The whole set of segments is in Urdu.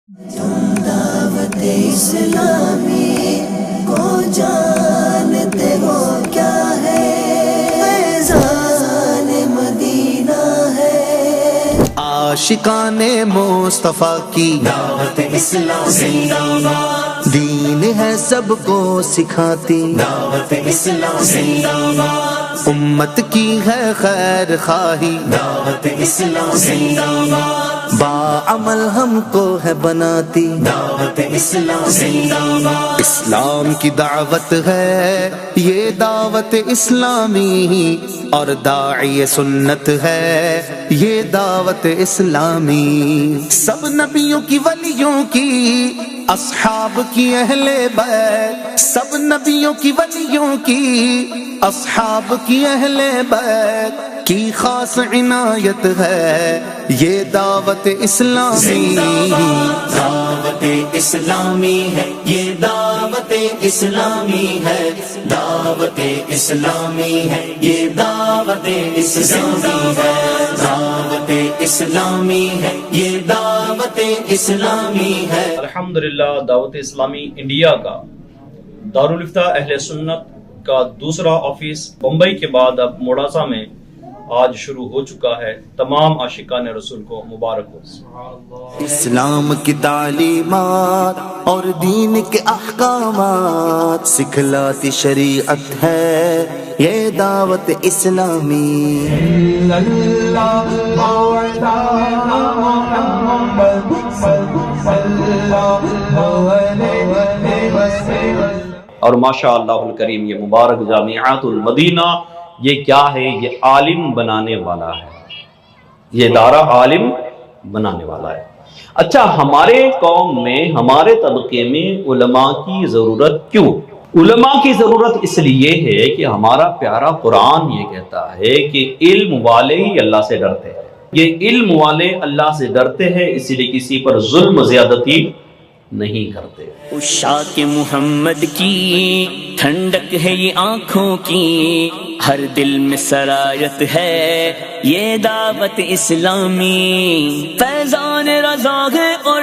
تم دعوت اسلامی کو جانتے ہو کیا ہے؟ فیضان مدینہ ہے، عاشقان مصطفیٰ کی دعوت اسلامی، دین ہے سب کو سکھاتی، دعوت اسلامی، امت کی ہے خیر خواہی، دعوت اسلامی، باعمل ہم کو ہے بناتی، دعوت اسلامی، اسلام کی دعوت ہے یہ دعوت اسلامی، اور داعی سنت ہے یہ دعوت اسلامی، سب نبیوں کی ولیوں کی اصحاب کی اہل بیت، سب نبیوں کی ولیوں کی اصحاب کی اہل بیت کی خاص عنایت ہے یہ دعوت اسلامی، دعوت اسلامی ہے، یہ دعوت اسلامی ہے، دعوت اسلامی ہے، یہ دعوت اسلامی ہے، دعوت اسلامی ہے، یہ دعوت اسلامی ہے۔ الحمدللہ دعوت اسلامی انڈیا کا دارالفتہ اہل سنت کا دوسرا آفس بمبئی کے بعد اب موڑاسا میں آج شروع ہو چکا ہے۔ تمام عاشقان رسول کو مبارک ہو۔ اسلام کی تعلیمات اور دین کے احکامات سکھلاتی شریعت ہے یہ دعوت اسلامی، اور ماشاء اللہ الکریم یہ مبارک جامعات المدینہ یہ کیا ہے؟ یہ عالم بنانے والا ہے، یہ ادارہ عالم بنانے والا ہے۔ اچھا، ہمارے قوم میں، ہمارے طبقے میں علماء کی ضرورت کیوں؟ علماء کی ضرورت اس لیے ہے کہ ہمارا پیارا قرآن یہ کہتا ہے کہ علم والے ہی اللہ سے ڈرتے ہیں، یہ علم والے اللہ سے ڈرتے ہیں، اسی لیے کسی پر ظلم زیادتی نہیں کرتے۔ عشاق محمد کی ٹھنڈک ہے یہ آنکھوں کی، ہر دل میں سرایت ہے یہ دعوت اسلامی، فیضان رضا ہے اور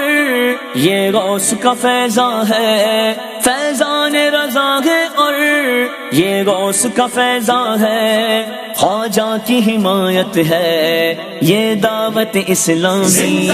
یہ غوث کا فیضان ہے، فیضان رضا ہے اور یہ غوث کا فیضان ہے، خواجہ کی حمایت ہے یہ دعوت اسلامی۔